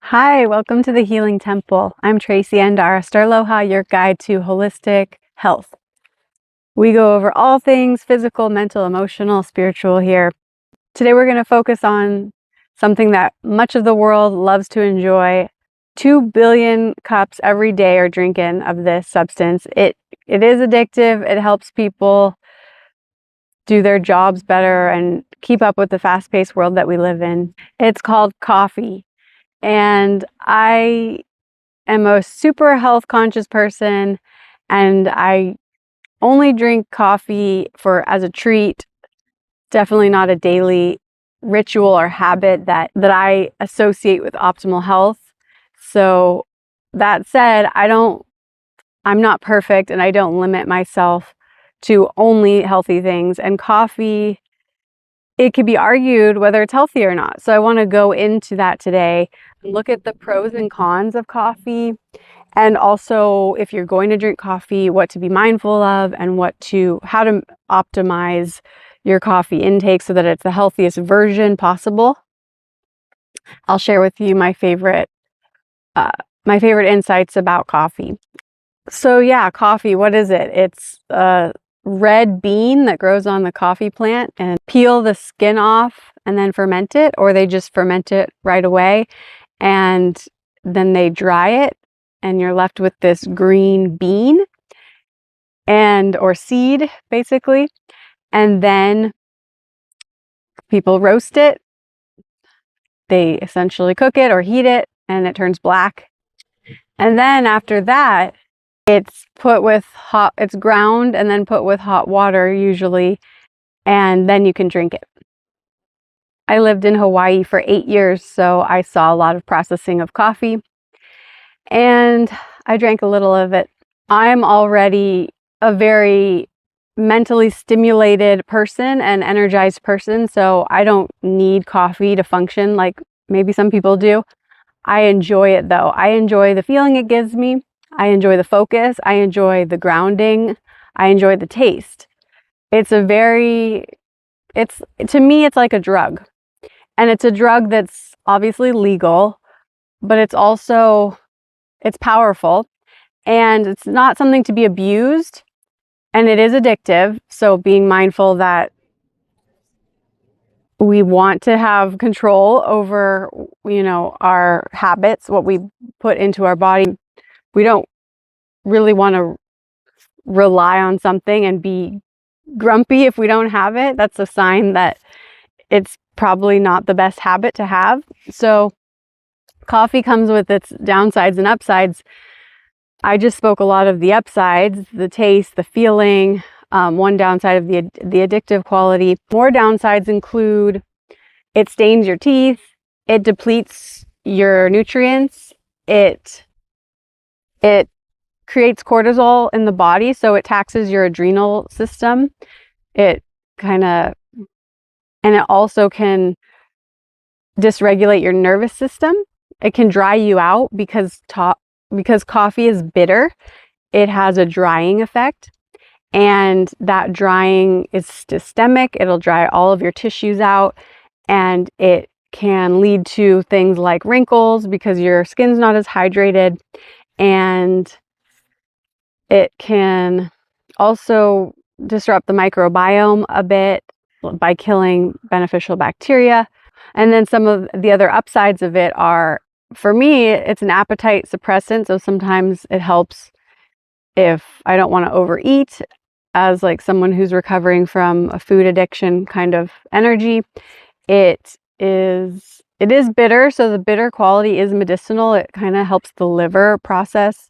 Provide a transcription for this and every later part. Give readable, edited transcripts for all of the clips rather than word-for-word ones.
Hi, welcome to the Healing Temple. I'm Tracy Endar, Aloha, your guide to holistic health. We go over all things physical, mental, emotional, spiritual here. Today we're going to focus on something that much of the world loves to enjoy. 2 billion cups every day are drinking of this substance. It is addictive. It helps people do their jobs better and keep up with the fast-paced world that we live in. It's called coffee. And I am a super health conscious person, and I only drink coffee as a treat, definitely not a daily ritual or habit that I associate with optimal health. So that said, I'm not perfect, and I don't limit myself to only healthy things. And coffee, it could be argued whether it's healthy or not. So I want to go into that today and look at the pros and cons of coffee. And also, if you're going to drink coffee, what to be mindful of and how to optimize your coffee intake so that it's the healthiest version possible. I'll share with you my favorite insights about coffee. So yeah, coffee, what is it? It's a red bean that grows on the coffee plant, and peel the skin off and then ferment it, or they just ferment it right away and then they dry it, and you're left with this green bean or seed, basically. And then people roast it. They essentially cook it or heat it, and it turns black. And then after that, it's ground and then put with hot water usually, and then you can drink it. I lived in Hawaii for 8 years, so I saw a lot of processing of coffee, and I drank a little of it. I'm already a very mentally stimulated person and energized person, so I don't need coffee to function like maybe some people do. I enjoy it though. I enjoy the feeling it gives me. I enjoy the focus. I enjoy the grounding. I enjoy the taste. To me, it's like a drug. And it's a drug that's obviously legal, but it's powerful, and it's not something to be abused, and it is addictive. So being mindful that we want to have control over, our habits, what we put into our body. We don't really want to rely on something and be grumpy if we don't have it. That's a sign that it's probably not the best habit to have. So coffee comes with its downsides and upsides. I just spoke a lot of the upsides, the taste, the feeling. One downside of the addictive quality. More downsides include it stains your teeth, it depletes your nutrients, it creates cortisol in the body, so it taxes your adrenal system. And it also can dysregulate your nervous system. It can dry you out because coffee is bitter. It has a drying effect. And that drying is systemic. It'll dry all of your tissues out, and it can lead to things like wrinkles because your skin's not as hydrated. And it can also disrupt the microbiome a bit by killing beneficial bacteria. And then some of the other upsides of it are, for me, it's an appetite suppressant. So sometimes it helps if I don't want to overeat, as like someone who's recovering from a food addiction kind of energy. It is bitter, so the bitter quality is medicinal. It kind of helps the liver process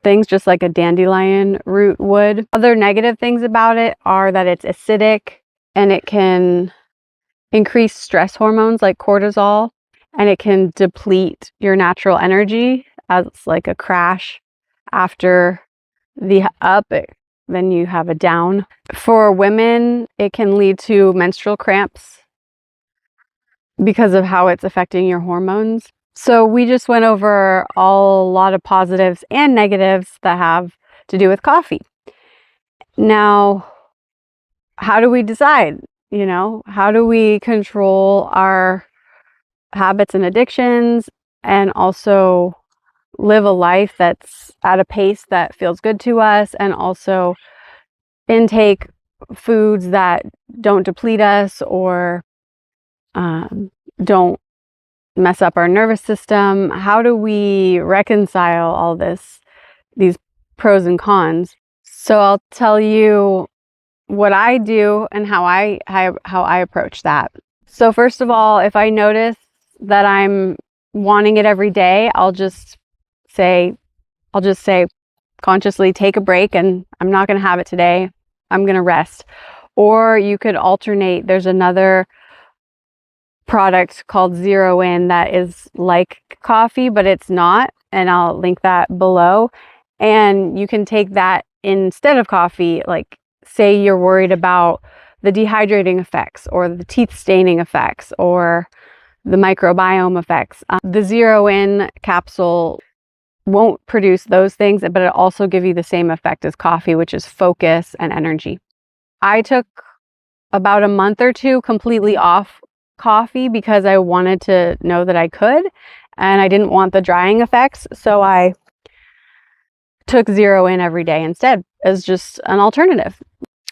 things just like a dandelion root would. Other negative things about it are that it's acidic, and it can increase stress hormones like cortisol, and it can deplete your natural energy as like a crash after the up. Then you have a down. For women, it can lead to menstrual cramps because of how it's affecting your hormones. So we just went over a lot of positives and negatives that have to do with coffee. Now, how do we decide? How do we control our habits and addictions, and also live a life that's at a pace that feels good to us, and also intake foods that don't deplete us or don't mess up our nervous system. How do we reconcile all these pros and cons? So I'll tell you what I do and how I approach that. So first of all, if I notice that I'm wanting it every day, I'll just say consciously, take a break, and I'm not going to have it today. I'm going to rest. Or you could alternate. There's another product called Zero In that is like coffee, but it's not, and I'll link that below. And you can take that instead of coffee. Like, say you're worried about the dehydrating effects or the teeth staining effects or the microbiome effects. The Zero In capsule won't produce those things, but it also give you the same effect as coffee, which is focus and energy. I took about a month or two completely off coffee because I wanted to know that I could, and I didn't want the drying effects. So I took Zero In every day instead as just an alternative.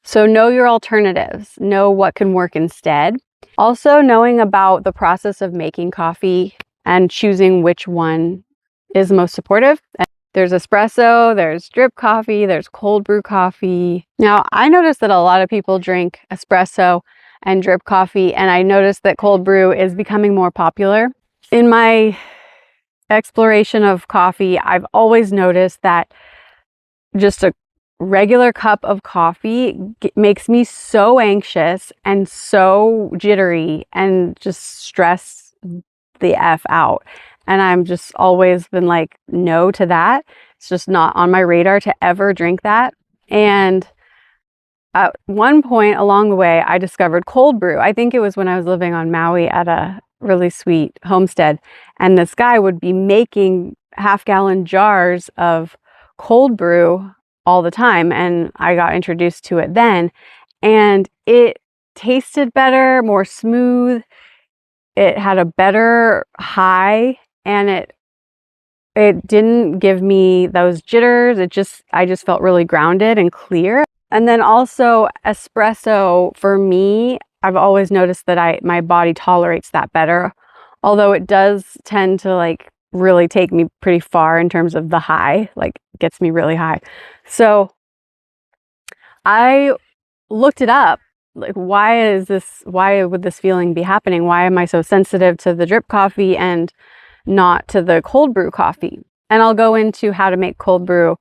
So know your alternatives, know what can work instead. Also, knowing about the process of making coffee and choosing which one is most supportive. There's espresso, there's drip coffee, there's cold brew coffee. Now, I noticed that a lot of people drink espresso and drip coffee, and I noticed that cold brew is becoming more popular. In my exploration of coffee, I've always noticed that just a regular cup of coffee makes me so anxious and so jittery and just stress the F out. And I'm just always been like, no to that. It's just not on my radar to ever drink that. And at one point along the way, I discovered cold brew. I think it was when I was living on Maui at a really sweet homestead. And this guy would be making half-gallon jars of cold brew all the time. And I got introduced to it then. And it tasted better, more smooth. It had a better high. And it didn't give me those jitters. I just felt really grounded and clear. And then also espresso, for me, I've always noticed that my body tolerates that better. Although it does tend to like really take me pretty far in terms of the high, like gets me really high. So I looked it up. Like, why would this feeling be happening? Why am I so sensitive to the drip coffee and not to the cold brew coffee? And I'll go into how to make cold brew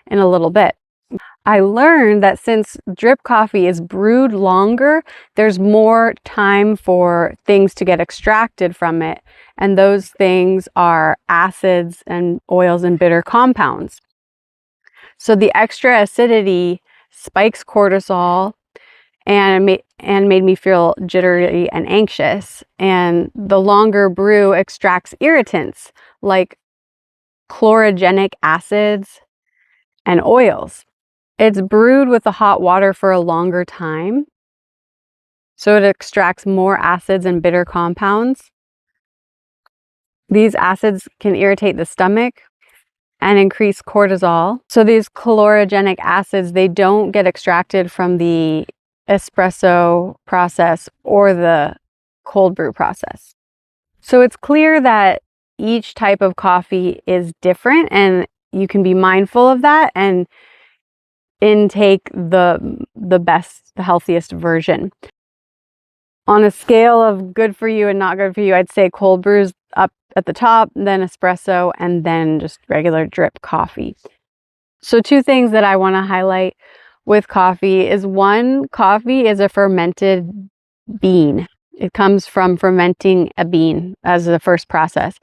in a little bit. I learned that since drip coffee is brewed longer, there's more time for things to get extracted from it. And those things are acids and oils and bitter compounds. So the extra acidity spikes cortisol and made me feel jittery and anxious. And the longer brew extracts irritants like chlorogenic acids and oils. It's brewed with the hot water for a longer time, so it extracts more acids and bitter compounds. These acids can irritate the stomach and increase cortisol. So these chlorogenic acids, they don't get extracted from the espresso process or the cold brew process. So it's clear that each type of coffee is different, and you can be mindful of that and intake the best, the healthiest version. On a scale of good for you and not good for you, I'd say cold brew's up at the top, then espresso, and then just regular drip coffee. So two things that I want to highlight with coffee is, one, coffee is a fermented bean. It comes from fermenting a bean as the first process,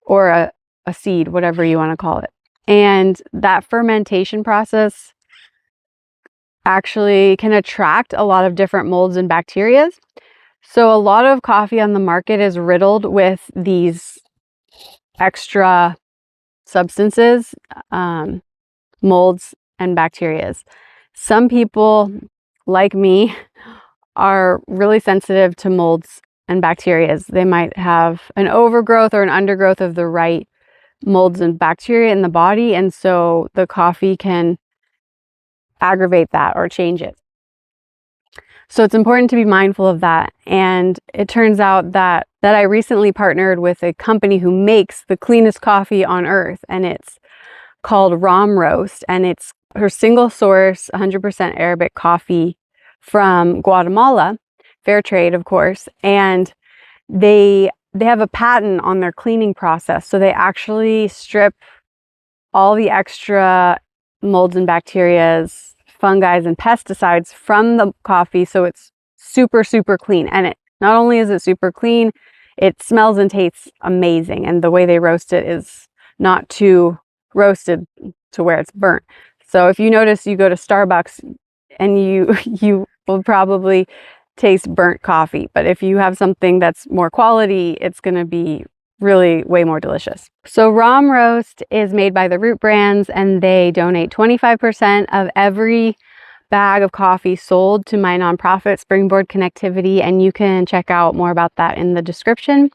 or a seed, whatever you want to call it. And that fermentation process actually can attract a lot of different molds and bacteria. So a lot of coffee on the market is riddled with these extra substances, molds and bacteria. Some people, like me, are really sensitive to molds and bacteria. They might have an overgrowth or an undergrowth of the right molds and bacteria in the body, and so the coffee can aggravate that or change it. So it's important to be mindful of that. And it turns out that I recently partnered with a company who makes the cleanest coffee on earth, and it's called Rom Roast, and it's her single source 100% Arabic coffee from Guatemala, fair trade of course, and they have a patent on their cleaning process. So they actually strip all the extra molds and bacteria, fungi and pesticides from the coffee, so it's super, super clean. And it not only is it super clean, it smells and tastes amazing. And the way they roast it is not too roasted to where it's burnt. So if you notice, you go to Starbucks and you will probably taste burnt coffee. But if you have something that's more quality, it's going to be really way more delicious. So Rom Roast is made by the Root Brands, and they donate 25% of every bag of coffee sold to my nonprofit, Springboard Connectivity, and you can check out more about that in the description.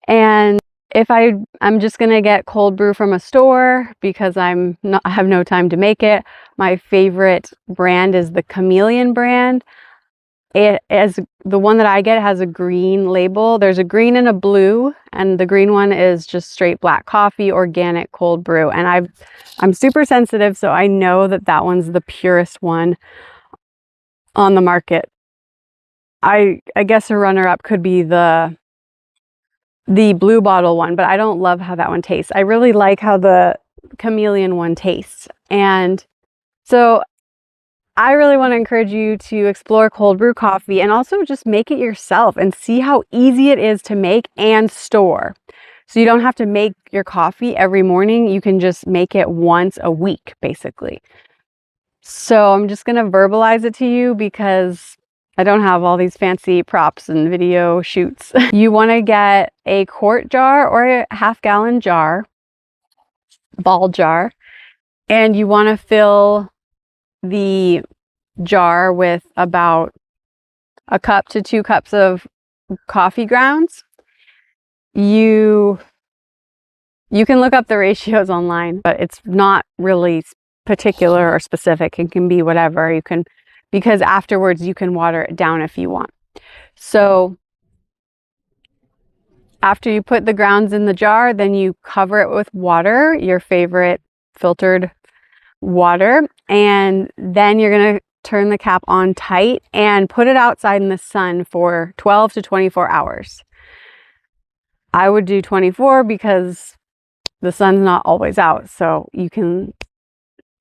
And if I'm just gonna get cold brew from a store because I have no time to make it, my favorite brand is the Chameleon brand. It is the one that I get has a green label. There's a green and a blue, and the green one is just straight black coffee, organic cold brew. And I'm super sensitive, so I know that one's the purest one on the market. I guess a runner-up could be the blue bottle one, but I don't love how that one tastes. I really like how the Chameleon one tastes. And so I really want to encourage you to explore cold brew coffee and also just make it yourself and see how easy it is to make and store. So you don't have to make your coffee every morning. You can just make it once a week, basically. So I'm just going to verbalize it to you because I don't have all these fancy props and video shoots. You want to get a quart jar or a half-gallon jar, ball jar, and you want to fill the jar with about 1 cup to 2 cups of coffee grounds. You can look up the ratios online, but it's not really particular or specific. It can be whatever you can, because afterwards you can water it down if you want. So after you put the grounds in the jar, then you cover it with water, your favorite filtered water, and then you're going to turn the cap on tight and put it outside in the sun for 12 to 24 hours. I would do 24 because the sun's not always out, so you can,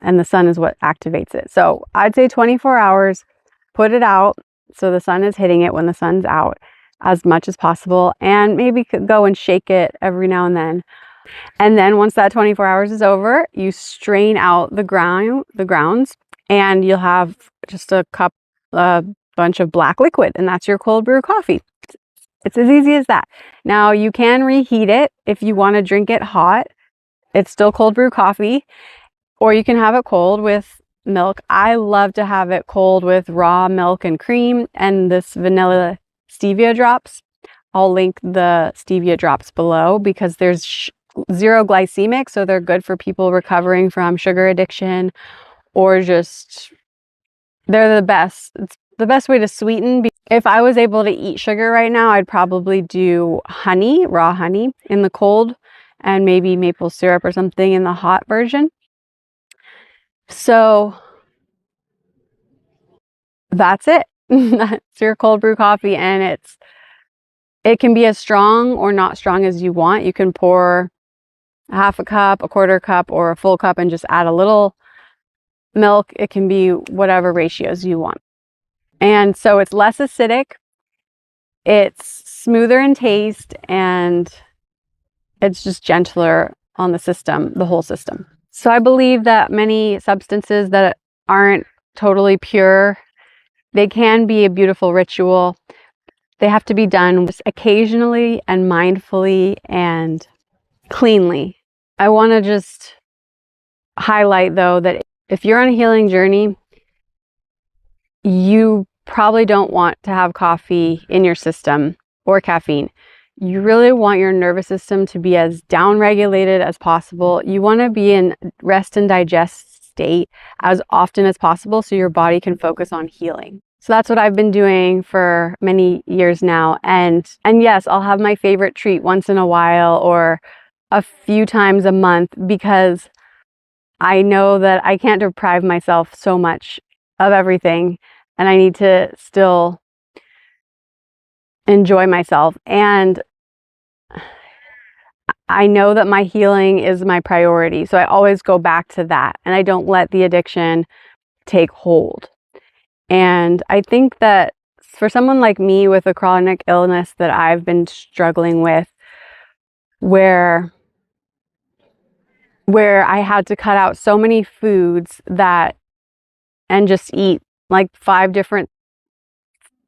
and the sun is what activates it. So I'd say 24 hours, put it out so the sun is hitting it when the sun's out as much as possible, and maybe go and shake it every now and then. And then once that 24 hours is over, you strain out the grounds, and you'll have just a bunch of black liquid, and that's your cold brew coffee. It's as easy as that. Now you can reheat it if you want to drink it hot. It's still cold brew coffee, or you can have it cold with milk. I love to have it cold with raw milk and cream and this vanilla stevia drops. I'll link the stevia drops below because there's zero glycemic, so they're good for people recovering from sugar addiction, or just, they're the best. It's the best way to sweeten. If I was able to eat sugar right now, I'd probably do honey, raw honey in the cold, and maybe maple syrup or something in the hot version. So that's it. That's your cold brew coffee, and it can be as strong or not strong as you want. You can pour 1/2 cup, 1/4 cup, or a full cup and just add a little milk. It can be whatever ratios you want. And so it's less acidic, it's smoother in taste, and it's just gentler on the system, the whole system. So I believe that many substances that aren't totally pure, they can be a beautiful ritual. They have to be done just occasionally and mindfully and cleanly. I want to just highlight though that if you're on a healing journey, you probably don't want to have coffee in your system or caffeine. You really want your nervous system to be as down-regulated as possible. You want to be in rest and digest state as often as possible so your body can focus on healing. So that's what I've been doing for many years now. And yes, I'll have my favorite treat once in a while or a few times a month, because I know that I can't deprive myself so much of everything, and I need to still enjoy myself. And I know that my healing is my priority. So I always go back to that, and I don't let the addiction take hold. And I think that for someone like me with a chronic illness that I've been struggling with, where I had to cut out so many foods and just eat like 5 different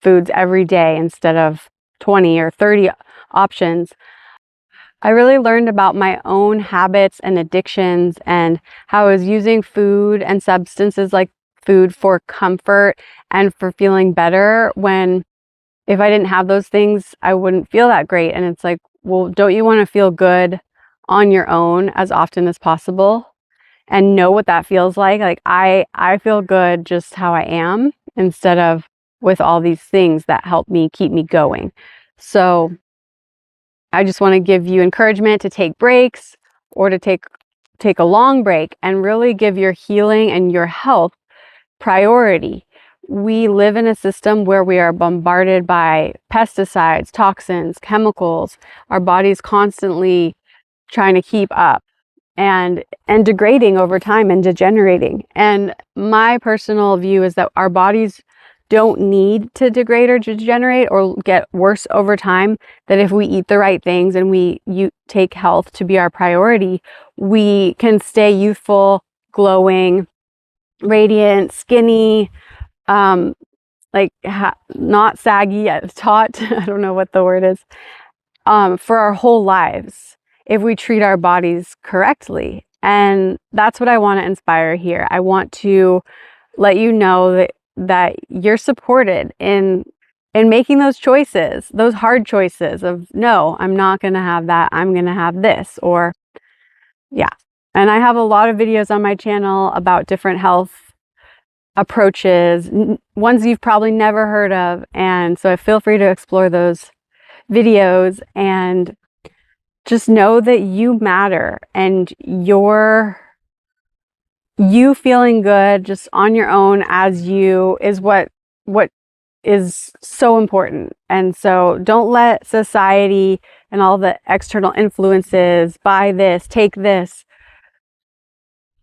foods every day instead of 20 or 30 options, I really learned about my own habits and addictions and how I was using food and substances like food for comfort and for feeling better, when if I didn't have those things, I wouldn't feel that great. And it's like, well, don't you want to feel good on your own as often as possible and know what that feels like? Like I feel good just how I am, instead of with all these things that help me keep me going. So I just want to give you encouragement to take breaks, or to take a long break and really give your healing and your health priority. We live in a system where we are bombarded by pesticides, toxins, chemicals. Our body's constantly trying to keep up and degrading over time and degenerating. And my personal view is that our bodies don't need to degrade or degenerate or get worse over time. That if we eat the right things and you take health to be our priority, we can stay youthful, glowing, radiant, skinny, not saggy, taut, I don't know what the word is, for our whole lives if we treat our bodies correctly. And that's what I want to inspire here. I want to let you know that you're supported in making those choices, those hard choices of, no, I'm not going to have that, I'm going to have this, or yeah. And I have a lot of videos on my channel about different health approaches, ones you've probably never heard of. And so feel free to explore those videos, and just know that you matter, and you feeling good just on your own as you is what is so important. And so don't let society and all the external influences, buy this, take this,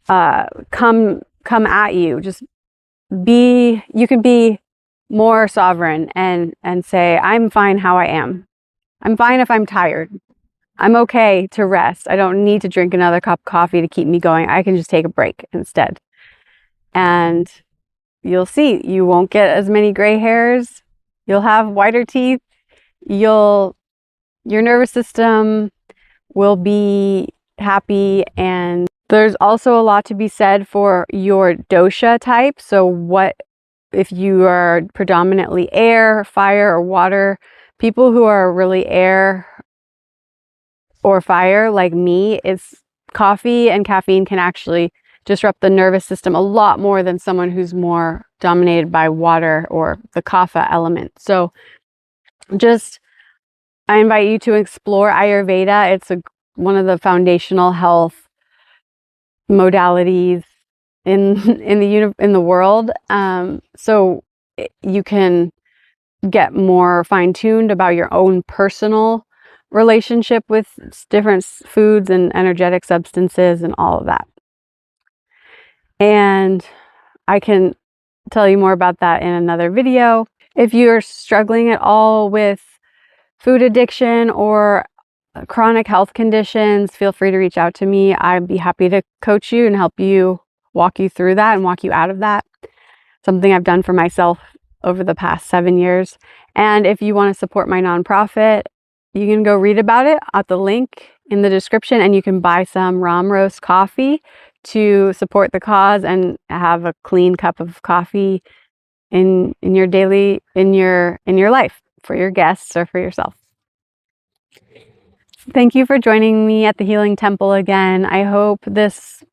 come at you. Just you can be more sovereign and say, I'm fine how I am. I'm fine if I'm tired. I'm okay to rest. I don't need to drink another cup of coffee to keep me going. I can just take a break instead. And you'll see, you won't get as many gray hairs. You'll have whiter teeth. Your nervous system will be happy. And there's also a lot to be said for your dosha type. So if you are predominantly air, fire, or water, people who are really air or fire like me, coffee and caffeine can actually disrupt the nervous system a lot more than someone who's more dominated by water or the kapha element. So I invite you to explore Ayurveda. It's one of the foundational health modalities in the world. So you can get more fine-tuned about your own personal relationship with different foods and energetic substances and all of that. And I can tell you more about that in another video. If you're struggling at all with food addiction or chronic health conditions, feel free to reach out to me. I'd be happy to coach you and help you, walk you through that and walk you out of that. Something I've done for myself over the past 7 years. And if you want to support my nonprofit, you can go read about it at the link in the description, and you can buy some Rom Roast coffee to support the cause and have a clean cup of coffee in your life for your guests or for yourself. Thank you for joining me at the Healing Temple again. I hope this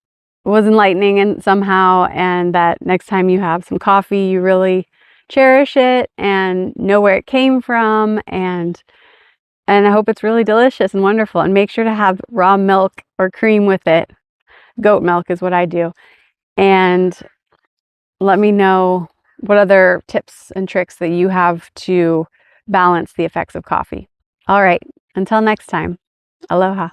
was enlightening and somehow, and that next time you have some coffee, you really cherish it and know where it came from, and I hope it's really delicious and wonderful. And make sure to have raw milk or cream with it. Goat milk is what I do. And let me know what other tips and tricks that you have to balance the effects of coffee. All right, until next time, aloha.